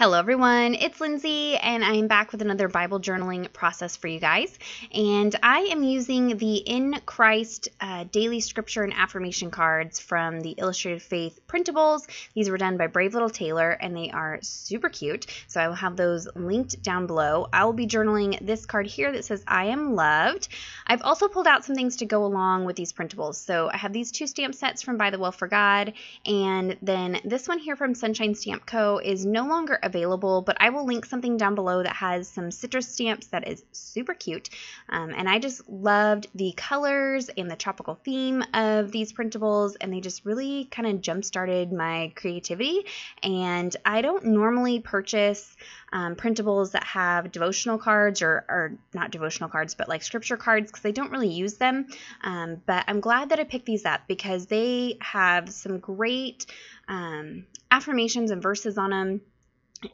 Hello everyone, it's Lindsay and I'm back with another Bible journaling process for you guys. And I am using the In Christ daily scripture and affirmation cards from the Illustrated Faith printables. These were done by Brave Little Tailor and they are super cute. So I will have those linked down below. I will be journaling this card here that says I am loved. I've also pulled out some things to go along with these printables. So I have these two stamp sets from By the Will for God, and then this one here from Sunshine Stamp Co. is no longer available, but I will link something down below that has some citrus stamps that is super cute. And I just loved the colors and the tropical theme of these printables, and they just really kind of jump-started my creativity. And I don't normally purchase printables that have devotional cards or not devotional cards, but like scripture cards, because I don't really use them. But I'm glad that I picked these up because they have some great affirmations and verses on them,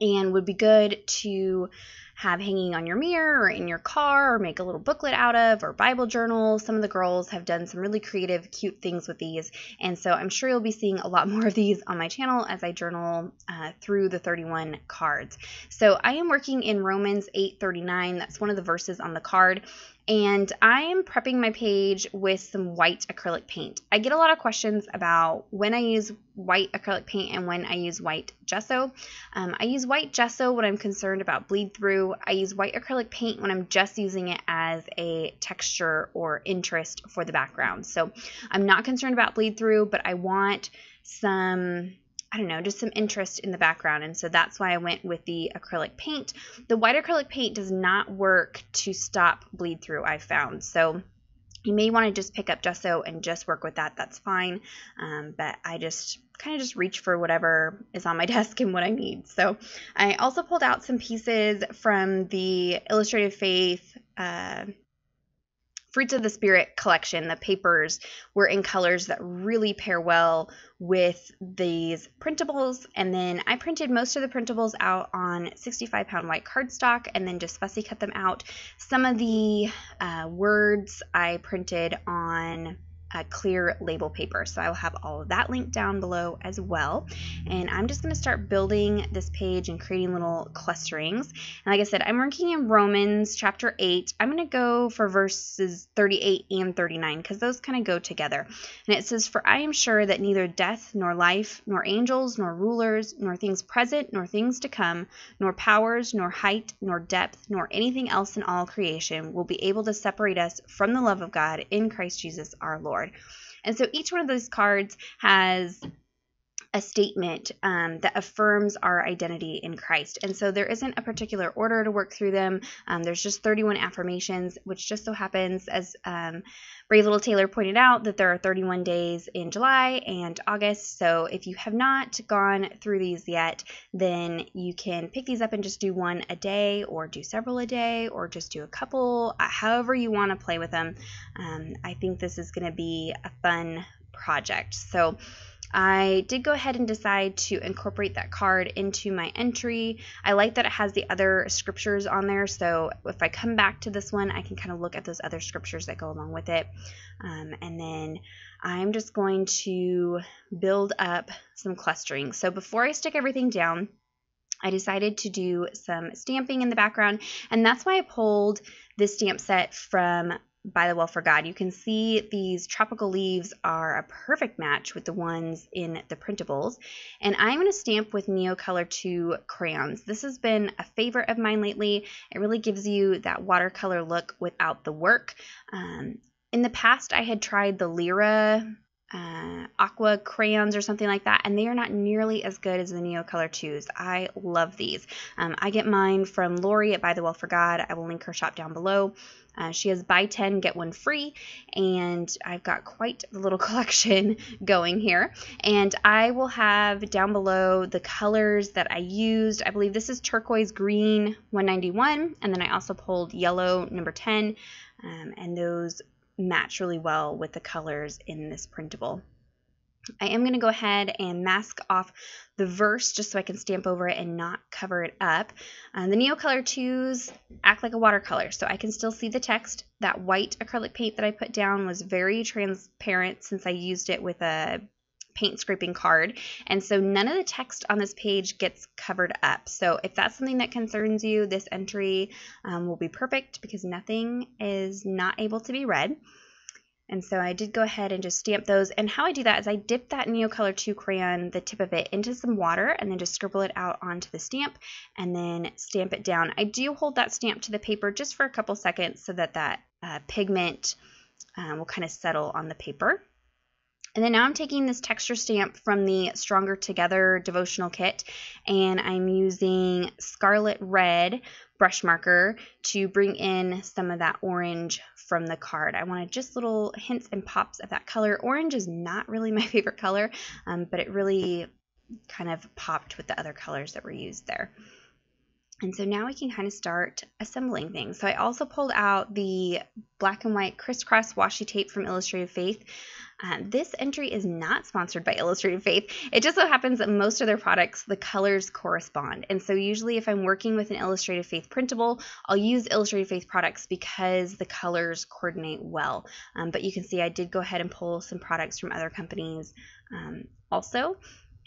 and would be good to have hanging on your mirror or in your car or make a little booklet out of, or Bible journal. Some of the girls have done some really creative, cute things with these, and so I'm sure you'll be seeing a lot more of these on my channel as I journal through the 31 cards. So I am working in Romans 8:39. That's one of the verses on the card. And I am prepping my page with some white acrylic paint. I get a lot of questions about when I use white acrylic paint and when I use white gesso. I use white gesso when I'm concerned about bleed through. I use white acrylic paint when I'm just using it as a texture or interest for the background. So I'm not concerned about bleed through, but I want some, I don't know, just some interest in the background, and so that's why I went with the acrylic paint. The white acrylic paint does not work to stop bleed through, I found, so you may want to just pick up gesso and just work with that. That's fine, but I just kind of just reach for whatever is on my desk and what I need. So I also pulled out some pieces from the Illustrated Faith Fruits of the Spirit collection. The papers were in colors that really pair well with these printables, and then I printed most of the printables out on 65-pound white cardstock and then just fussy cut them out. Some of the words I printed on clear label paper, so I will have all of that linked down below as well. And I'm just going to start building this page and creating little clusterings. And like I said, I'm working in Romans chapter 8. I'm going to go for verses 38 and 39 because those kind of go together. And it says, "For I am sure that neither death nor life, nor angels, nor rulers, nor things present, nor things to come, nor powers, nor height, nor depth, nor anything else in all creation will be able to separate us from the love of God in Christ Jesus our Lord." And so each one of those cards has a statement that affirms our identity in Christ. And so there isn't a particular order to work through them. There's just 31 affirmations, which just so happens, as Brave Little Tailor pointed out, that there are 31 days in July and August. So if you have not gone through these yet, then you can pick these up and just do one a day, or do several a day, or just do a couple, however you want to play with them. I think this is going to be a fun project. So I did go ahead and decide to incorporate that card into my entry. I like that it has the other scriptures on there, so if I come back to this one, I can kind of look at those other scriptures that go along with it. And then I'm just going to build up some clustering. So before I stick everything down, I decided to do some stamping in the background, and that's why I pulled this stamp set from By the Will for God. You can see these tropical leaves are a perfect match with the ones in the printables. And I'm going to stamp with Neocolor 2 crayons. This has been a favorite of mine lately. It really gives you that watercolor look without the work. In the past, I had tried the Lyra aqua crayons or something like that, and they are not nearly as good as the Neocolor 2s. I love these. I get mine from Lori at By the Will for God. I will link her shop down below. She has buy 10, get 1 free, and I've got quite the little collection going here. And I will have down below the colors that I used. I believe this is turquoise green 191, and then I also pulled yellow number 10, and those match really well with the colors in this printable. I am going to go ahead and mask off the verse just so I can stamp over it and not cover it up. The Neocolor 2s act like a watercolor, so I can still see the text. That white acrylic paint that I put down was very transparent since I used it with a paint scraping card, and so none of the text on this page gets covered up. So if that's something that concerns you, this entry will be perfect because nothing is not able to be read. And so I did go ahead and just stamp those. And how I do that is I dip that Neocolor 2 crayon, the tip of it, into some water and then just scribble it out onto the stamp and then stamp it down. I do hold that stamp to the paper just for a couple seconds so that that pigment will kind of settle on the paper. And then now I'm taking this texture stamp from the Stronger Together devotional kit, and I'm using Scarlet Red brush marker to bring in some of that orange from the card. I wanted just little hints and pops of that color. Orange is not really my favorite color, but it really kind of popped with the other colors that were used there. And so now we can kind of start assembling things. So I also pulled out the black and white crisscross washi tape from Illustrated Faith. This entry is not sponsored by Illustrated Faith. It just so happens that most of their products, the colors correspond. And so usually if I'm working with an Illustrated Faith printable, I'll use Illustrated Faith products because the colors coordinate well. But you can see I did go ahead and pull some products from other companies also.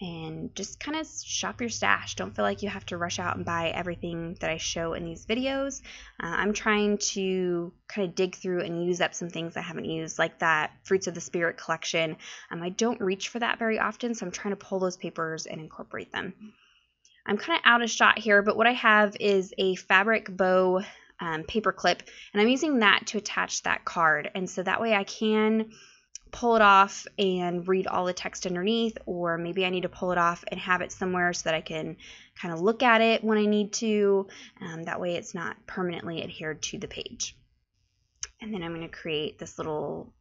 And just kind of shop your stash. Don't feel like you have to rush out and buy everything that I show in these videos. I'm trying to kind of dig through and use up some things I haven't used, like that Fruits of the Spirit collection. I don't reach for that very often, so I'm trying to pull those papers and incorporate them. I'm kind of out of shot here, but what I have is a fabric bow paper clip, and I'm using that to attach that card. And so that way I can pull it off and read all the text underneath, or maybe I need to pull it off and have it somewhere so that I can kind of look at it when I need to. That way it's not permanently adhered to the page. And then I'm going to create this little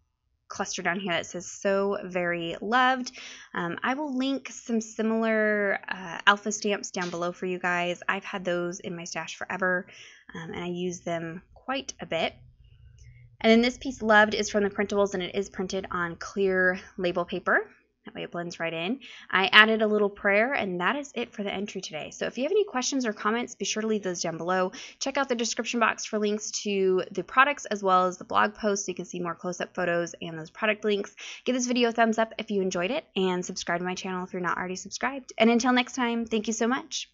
cluster down here that says "So Very Loved." I will link some similar alpha stamps down below for you guys. I've had those in my stash forever, and I use them quite a bit. And then this piece, Loved, is from the printables, and it is printed on clear label paper. That way it blends right in. I added a little prayer, and that is it for the entry today. So if you have any questions or comments, be sure to leave those down below. Check out the description box for links to the products as well as the blog post so you can see more close-up photos and those product links. Give this video a thumbs up if you enjoyed it, and subscribe to my channel if you're not already subscribed. And until next time, thank you so much.